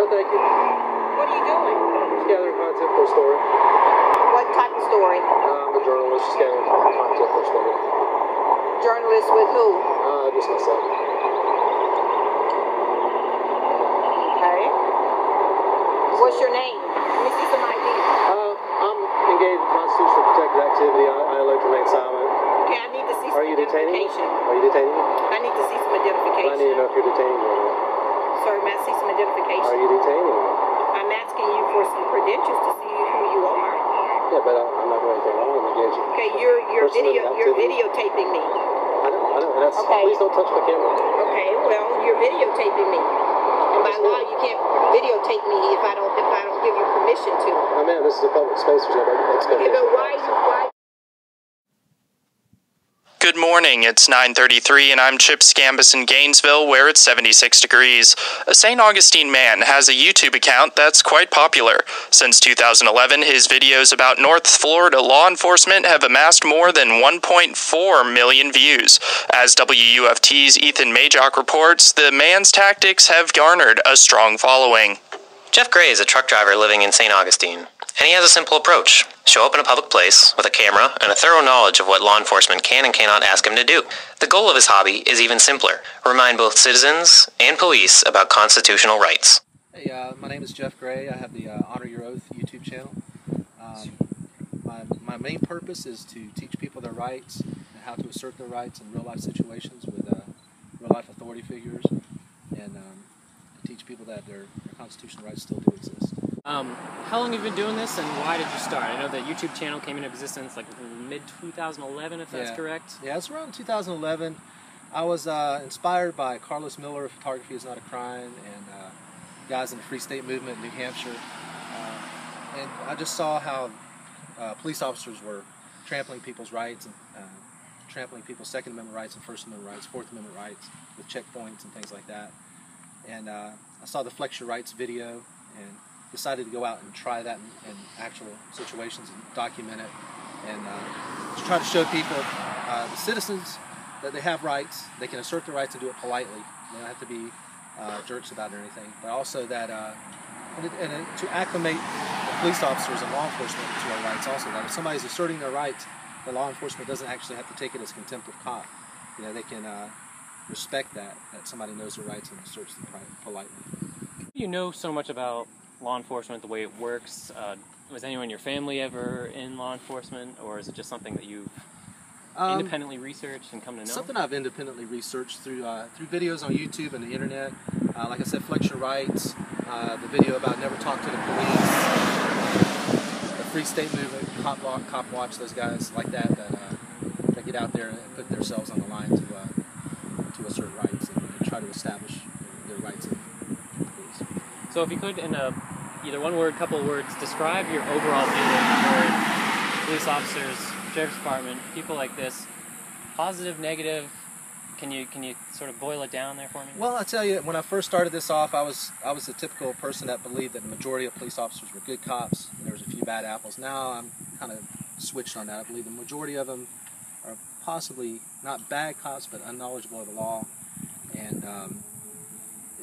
No, thank you. What are you doing? Just gathering content for a story. What type of story? I'm a journalist, just gathering content for a story. Journalist with who? Just myself. Okay. What's your name? Let me see some ID. I'm engaged in constitutional protected activity. I elect to remain silent. Okay, I need to see some Are you detaining me? identification. Are you detaining me? I need to see some identification. I need to know if you're detaining me or not. Sir, may I see some identification? Are you detaining me? I'm asking you for some credentials to see who you are. Yeah, but I'm not doing anything wrong. I'm engaged. Okay, you're videotaping me. I know. That's, okay. Please don't touch my camera. Okay, well, you're videotaping me. And by law, you can't videotape me if I don't give you permission to. Oh, man, this is a public space. There's no expectation. Okay, but why? Good morning, it's 9:33 and I'm Chip Scambus in Gainesville where it's 76 degrees. A St. Augustine man has a YouTube account that's quite popular. Since 2011, his videos about North Florida law enforcement have amassed more than 1.4 million views. As WUFT's Ethan Magoc reports, the man's tactics have garnered a strong following. Jeff Gray is a truck driver living in St. Augustine, and he has a simple approach. Show up in a public place with a camera and a thorough knowledge of what law enforcement can and cannot ask him to do. The goal of his hobby is even simpler: remind both citizens and police about constitutional rights. Hey, my name is Jeff Gray. I have the Honor Your Oath YouTube channel. My main purpose is to teach people their rights and how to assert their rights in real-life situations with real-life authority figures, and to teach people that their constitutional rights still do exist. How long have you been doing this, and why did you start? I know the YouTube channel came into existence like mid-2011, if that's correct. Yeah, it's around 2011. I was inspired by Carlos Miller, Photography is Not a Crime, and guys in the Free State Movement in New Hampshire. And I just saw how police officers were trampling people's rights, and trampling people's Second Amendment rights and First Amendment rights, Fourth Amendment rights, with checkpoints and things like that. And I saw the Flex Your Rights video, and decided to go out and try that in actual situations and document it, and to try to show people, the citizens, that they have rights, they can assert their rights and do it politely. They don't have to be jerks about it or anything, but also that, and to acclimate the police officers and law enforcement to our rights also, that if somebody's asserting their rights, the law enforcement doesn't actually have to take it as contempt of cop. You know, they can respect that somebody knows their rights and asserts them politely. You know so much about law enforcement, the way it works. Was anyone in your family ever in law enforcement, or is it just something that you've independently researched and come to know? Something I've independently researched through videos on YouTube and the internet. Like I said, Flex Your Rights, the video about Never Talk to the Police, the Free State Movement, Cop Watch, those guys like that get out there and put themselves on the line to assert rights and try to establish their rights in police. So if you could, in either one word, couple of words, describe your overall feeling toward police officers, sheriff's department, people like this, positive, negative. Can you sort of boil it down there for me? Well, I tell you, when I first started this off, I was the typical person that believed that the majority of police officers were good cops, and there was a few bad apples. Now I'm kind of switched on that. I believe the majority of them are possibly not bad cops, but unknowledgeable of the law, and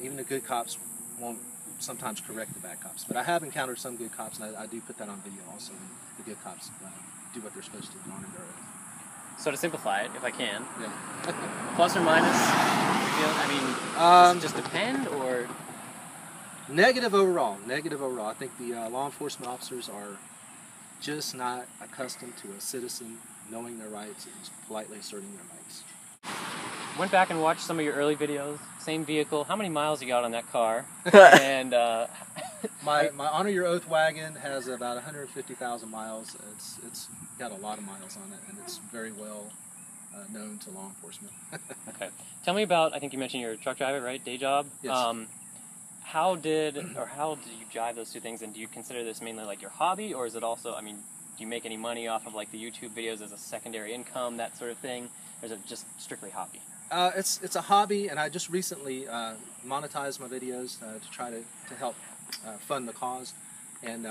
even the good cops won't sometimes correct the bad cops. But I have encountered some good cops, and I do put that on video also. The good cops do what they're supposed to do, honor their oath. So to simplify it, if I can, yeah. Plus or minus, does it just depend, or? Negative overall. Negative overall. I think the law enforcement officers are just not accustomed to a citizen knowing their rights and politely asserting their rights. Went back and watched some of your early videos. Same vehicle. How many miles you got on that car? And my Honor Your Oath wagon has about 150,000 miles. It's got a lot of miles on it, and it's very well known to law enforcement. Okay. Tell me about, I think you mentioned you're a truck driver, right? Day job? Yes. How did you jive those two things, and do you consider this mainly like your hobby, or is it also, do you make any money off of like the YouTube videos as a secondary income, that sort of thing, or is it just strictly hobby? It's a hobby, and I just recently monetized my videos to try to help fund the cause, and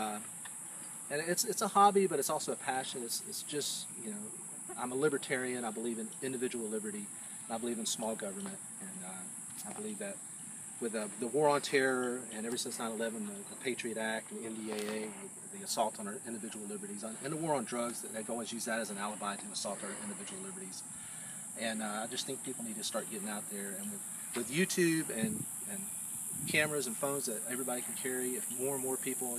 it's a hobby, but it's also a passion. It's just, you know, I'm a libertarian. I believe in individual liberty, and I believe in small government, and I believe that with the war on terror, and ever since 9/11, the Patriot Act, and the NDAA, the assault on our individual liberties, and the war on drugs, they've always used that as an alibi to assault our individual liberties. And I just think people need to start getting out there, and with YouTube and cameras and phones that everybody can carry, if more and more people,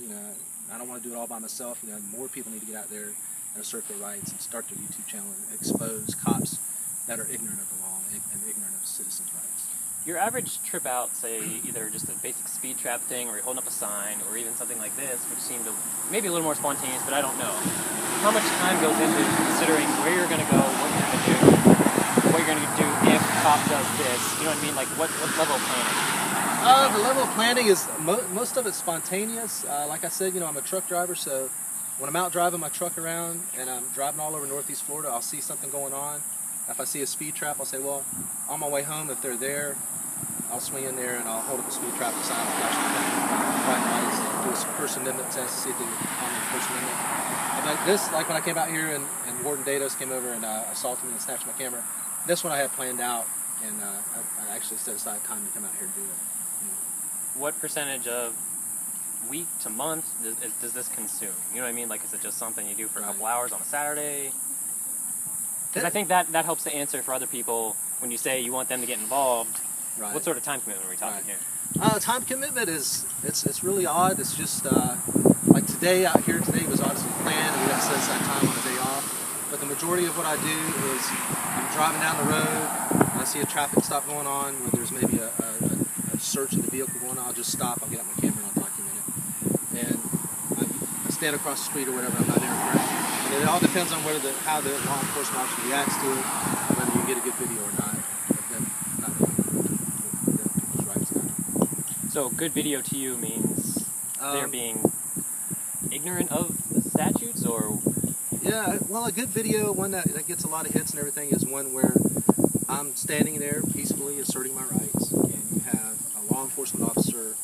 I don't want to do it all by myself, more people need to get out there and assert their rights and start their YouTube channel and expose cops that are ignorant of the law and ignorant of citizens' rights. Your average trip out, say either just a basic speed trap thing, or you're holding up a sign, or even something like this, which seemed to maybe a little more spontaneous, but I don't know. How much time goes into considering where you're going to go, what you're going to do, what you're going to do if a cop does this? You know what I mean? Like what level of planning? The level of planning is most of it's spontaneous. Like I said, I'm a truck driver, so when I'm out driving my truck around and I'm driving all over Northeast Florida, I'll see something going on. If I see a speed trap, I'll say, well, on my way home, if they're there, I'll swing in there and I'll hold up a speed trap sign and flash bright lights, do a First Amendment test to see if they're on the First Amendment. But this, like when I came out here and Warden Dados came over and assaulted me and snatched my camera, this one I had planned out, and I actually set aside time to come out here and do it. What percentage of week to month does this consume? You know what I mean? Like, is it just something you do for a couple hours on a Saturday? Because I think that helps to answer for other people when you say you want them to get involved. Right. What sort of time commitment are we talking here? Time commitment it's really odd. It's just like today out here. Today was obviously planned, and we have to set aside time on the day off. But the majority of what I do is I'm driving down the road, and I see a traffic stop going on where there's maybe a search of the vehicle going on. I'll just stop. I'll get out my camera and I'll document it. And I stand across the street or whatever. I'm not interfering. And it all depends on how the law enforcement officer reacts to it, whether you get a good video or not. So good video to you means they're being ignorant of the statutes, or? Yeah, well, a good video, one that gets a lot of hits and everything, is one where I'm standing there peacefully asserting my rights, and you have a law enforcement officer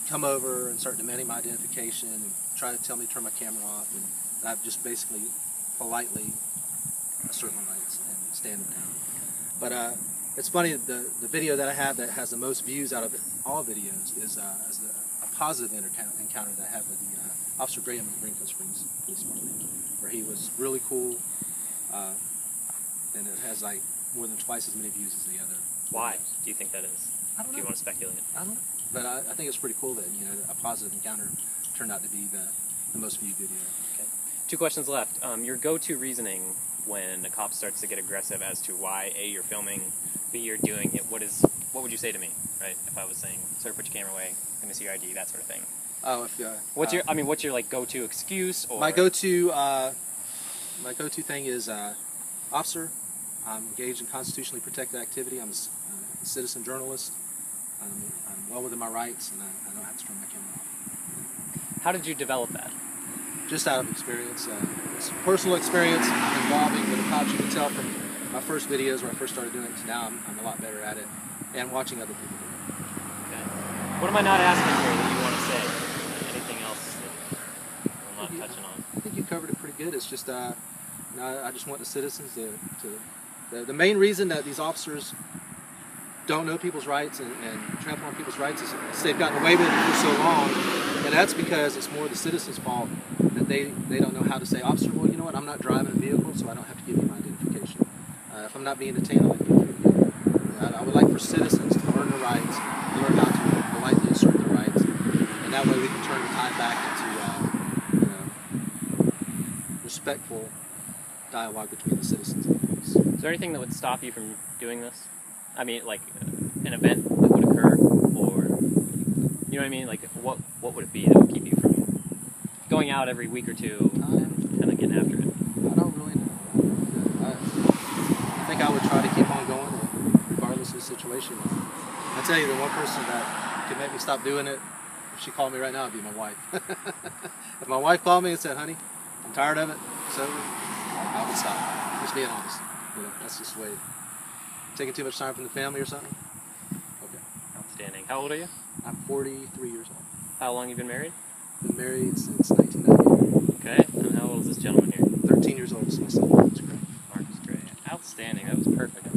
come over and start demanding my identification and try to tell me to turn my camera off, and I've just basically politely assert my rights and stand them down. But it's funny, the video that I have that has the most views out of all videos is a positive encounter that I had with the Officer Graham at Greenfield Springs Police Department, where he was really cool, and it has like more than twice as many views as the other. Why do you think that is? I don't know. Do you want to speculate? I don't know, but I think it's pretty cool that a positive encounter turned out to be the most viewed video. Okay. 2 questions left. Your go-to reasoning when a cop starts to get aggressive as to why A, you're filming, B, you're doing it, what would you say to me, right? If I was saying, sir, put your camera away, let me see your ID, that sort of thing. Oh, what's your like go-to excuse? Or my go-to thing is, officer, I'm engaged in constitutionally protected activity. I'm a citizen journalist. I'm well within my rights, and I don't have to turn my camera off. How did you develop that? Just out of experience. It's personal experience involving with the cops. You can tell from my first videos where I first started doing it to now, I'm a lot better at it, and watching other people do it. Okay. What am I not asking here that you want to say? Anything else that I'm not touching on? I think you covered it pretty good. It's just, I just want the citizens the main reason that these officers don't know people's rights and trample on people's rights is they've gotten away with it for so long, and that's because it's more the citizens' fault that they don't know how to say, officer, well, you know what, I'm not driving a vehicle, so I don't have to give you my identification. If I'm not being detained, I'll let you do it. I would like for citizens to learn their rights, learn how to politely assert their rights, and that way we can turn the tide back into respectful dialogue between the citizens and the police. Is there anything that would stop you from doing this? I mean, like an event that would occur, or you know what I mean? Like, what would it be that would keep you from going out every week or two, kind of getting after it? I don't really know. I think I would try to keep on going, regardless of the situation. I tell you, the one person that could make me stop doing it, if she called me right now, it'd be my wife. If my wife called me and said, "Honey, I'm tired of it, it's over," I would stop. Just being honest. That's just the way. Taking too much time from the family or something? Okay. Outstanding. How old are you? I'm 43 years old. How long have you been married? Been married since 1998. Okay. And how old is this gentleman here? 13 years old. This is my son, Marcus Gray. Marcus Gray. Outstanding. That was perfect.